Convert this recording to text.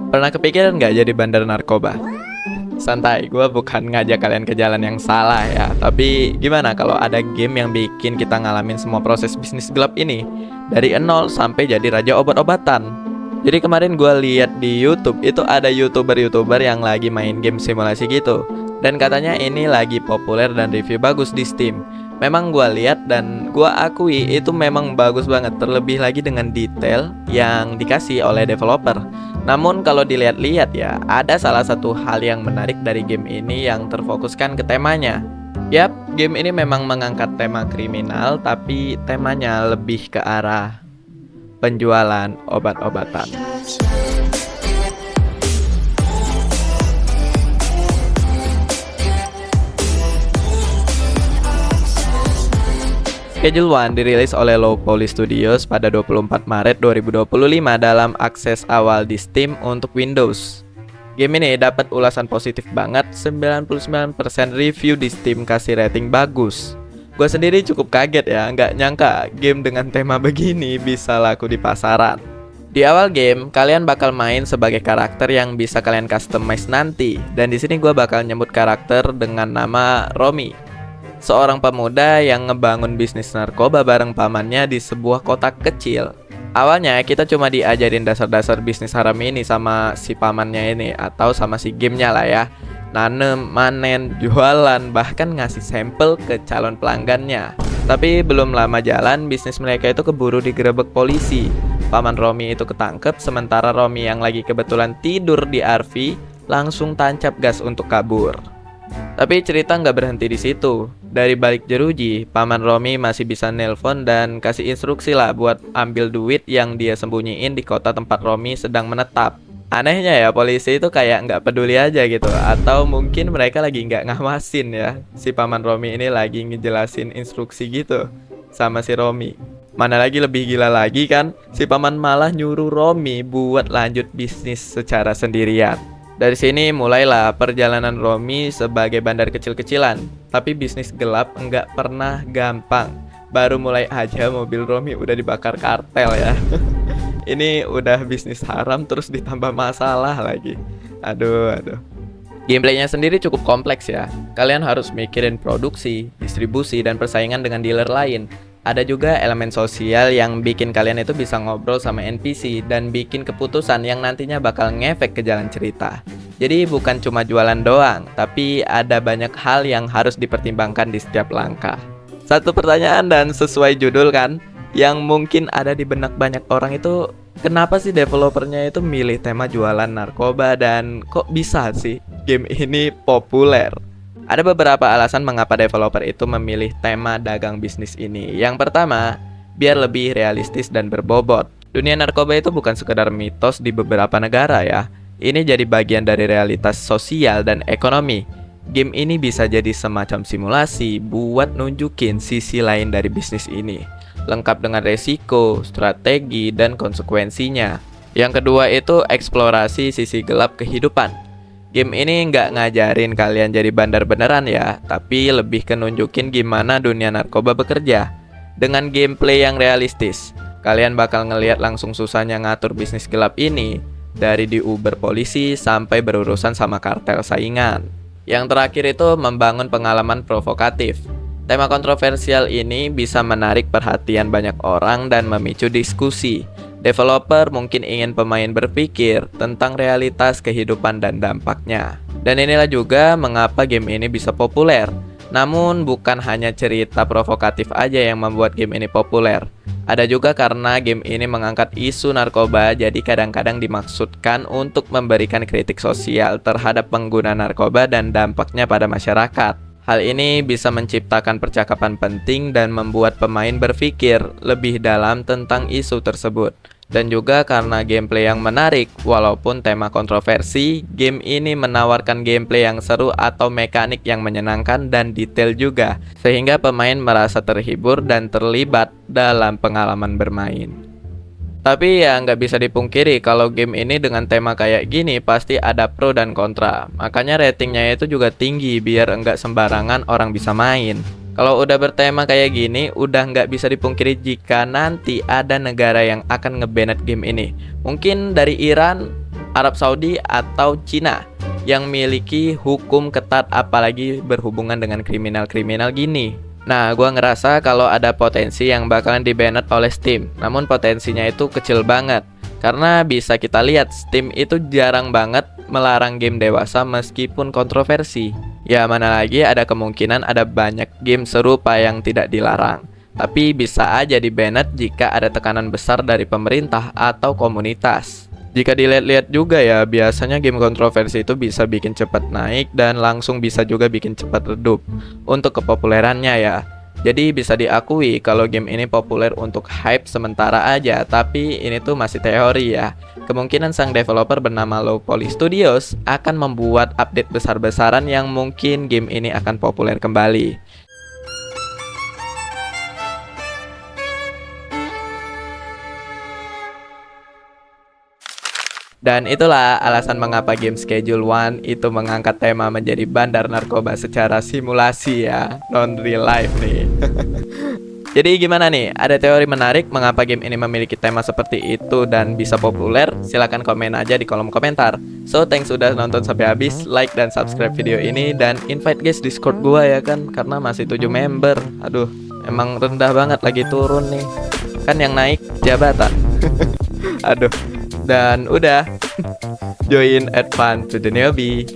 Pernah kepikiran nggak jadi bandar narkoba? Santai, gue bukan ngajak kalian ke jalan yang salah ya. Tapi gimana kalau ada game yang bikin kita ngalamin semua proses bisnis gelap ini, dari nol sampai jadi raja obat-obatan. Jadi kemarin gue lihat di YouTube itu ada youtuber yang lagi main game simulasi gitu. Dan katanya ini lagi populer dan review bagus di Steam. Memang gue lihat dan gue akui itu memang bagus banget, terlebih lagi dengan detail yang dikasih oleh developer. Namun kalau dilihat-lihat ya, ada salah satu hal yang menarik dari game ini yang terfokuskan ke temanya. Yap, game ini memang mengangkat tema kriminal, tapi temanya lebih ke arah penjualan obat-obatan. Schedule One dirilis oleh Low Poly Studios pada 24 Maret 2025 dalam akses awal di Steam untuk Windows. Game ini dapat ulasan positif banget, 99% review di Steam kasih rating bagus. Gue sendiri cukup kaget ya, nggak nyangka game dengan tema begini bisa laku di pasaran. Di awal game, kalian bakal main sebagai karakter yang bisa kalian customize nanti. Dan di sini gue bakal nyebut karakter dengan nama Romi, seorang pemuda yang ngebangun bisnis narkoba bareng pamannya di sebuah kota kecil. Awalnya kita cuma diajarin dasar-dasar bisnis haram ini sama si pamannya ini, atau sama si gamenya lah ya. Nanem, manen, jualan, bahkan ngasih sampel ke calon pelanggannya. Tapi belum lama jalan, bisnis mereka itu keburu digerebek polisi. Paman Romi itu ketangkep, sementara Romi yang lagi kebetulan tidur di RV langsung tancap gas untuk kabur. Tapi cerita nggak berhenti di situ. Dari balik jeruji, paman Romi masih bisa nelpon dan kasih instruksi lah buat ambil duit yang dia sembunyiin di kota tempat Romi sedang menetap. Anehnya ya, polisi itu kayak nggak peduli aja gitu. Atau mungkin mereka lagi nggak ngawasin ya, si paman Romi ini lagi ngejelasin instruksi gitu sama si Romi. Mana lagi lebih gila lagi kan, si paman malah nyuruh Romi buat lanjut bisnis secara sendirian. Dari sini mulailah perjalanan Romi sebagai bandar kecil-kecilan. Tapi bisnis gelap nggak pernah gampang. Baru mulai aja mobil Romi udah dibakar kartel ya. Ini udah bisnis haram terus ditambah masalah lagi. Aduh. Gameplaynya sendiri cukup kompleks ya. Kalian harus mikirin produksi, distribusi, dan persaingan dengan dealer lain. Ada juga elemen sosial yang bikin kalian itu bisa ngobrol sama NPC dan bikin keputusan yang nantinya bakal ngefek ke jalan cerita. Jadi bukan cuma jualan doang, tapi ada banyak hal yang harus dipertimbangkan di setiap langkah. Satu pertanyaan dan sesuai judul kan, yang mungkin ada di benak banyak orang itu, kenapa sih developernya itu milih tema jualan narkoba dan kok bisa sih game ini populer? Ada beberapa alasan mengapa developer itu memilih tema dagang bisnis ini. Yang pertama, biar lebih realistis dan berbobot. Dunia narkoba itu bukan sekedar mitos di beberapa negara ya. Ini jadi bagian dari realitas sosial dan ekonomi. Game ini bisa jadi semacam simulasi buat nunjukin sisi lain dari bisnis ini, lengkap dengan resiko, strategi, dan konsekuensinya. Yang kedua itu eksplorasi sisi gelap kehidupan. Game ini nggak ngajarin kalian jadi bandar beneran ya, tapi lebih ke nunjukin gimana dunia narkoba bekerja. Dengan gameplay yang realistis, kalian bakal ngelihat langsung susahnya ngatur bisnis gelap ini, dari diuber polisi sampai berurusan sama kartel saingan. Yang terakhir itu membangun pengalaman provokatif. Tema kontroversial ini bisa menarik perhatian banyak orang dan memicu diskusi. Developer mungkin ingin pemain berpikir tentang realitas kehidupan dan dampaknya. Dan inilah juga mengapa game ini bisa populer. Namun bukan hanya cerita provokatif aja yang membuat game ini populer. Ada juga karena game ini mengangkat isu narkoba, jadi kadang-kadang dimaksudkan untuk memberikan kritik sosial terhadap pengguna narkoba dan dampaknya pada masyarakat. Hal ini bisa menciptakan percakapan penting dan membuat pemain berpikir lebih dalam tentang isu tersebut. Dan juga karena gameplay yang menarik, walaupun tema kontroversi, game ini menawarkan gameplay yang seru atau mekanik yang menyenangkan dan detail juga, sehingga pemain merasa terhibur dan terlibat dalam pengalaman bermain. Tapi ya nggak bisa dipungkiri kalau game ini dengan tema kayak gini pasti ada pro dan kontra. Makanya ratingnya itu juga tinggi biar nggak sembarangan orang bisa main. Kalau udah bertema kayak gini, udah nggak bisa dipungkiri jika nanti ada negara yang akan nge-banned game ini. Mungkin dari Iran, Arab Saudi atau Cina yang memiliki hukum ketat apalagi berhubungan dengan kriminal-kriminal gini. Nah, gua ngerasa kalau ada potensi yang bakalan di-banned oleh Steam, namun potensinya itu kecil banget. Karena bisa kita lihat Steam itu jarang banget melarang game dewasa meskipun kontroversi. Ya mana lagi ada kemungkinan ada banyak game serupa yang tidak dilarang. Tapi bisa aja di-banned jika ada tekanan besar dari pemerintah atau komunitas. Jika dilihat-lihat juga ya, biasanya game kontroversi itu bisa bikin cepat naik dan langsung bisa juga bikin cepat redup untuk kepopulerannya ya. Jadi bisa diakui kalau game ini populer untuk hype sementara aja, tapi ini tuh masih teori ya. Kemungkinan sang developer bernama Low Poly Studios akan membuat update besar-besaran yang mungkin game ini akan populer kembali. Dan itulah alasan mengapa game Schedule One itu mengangkat tema menjadi bandar narkoba secara simulasi ya, non real life nih. Jadi gimana nih? Ada teori menarik mengapa game ini memiliki tema seperti itu dan bisa populer? Silahkan komen aja di kolom komentar. So thanks sudah nonton sampai habis, like dan subscribe video ini dan invite guys Discord gua ya kan, karena masih 7 member. Aduh, emang rendah banget lagi turun nih. Kan yang naik jabatan. Aduh. Dan udah join add fun to the newbie.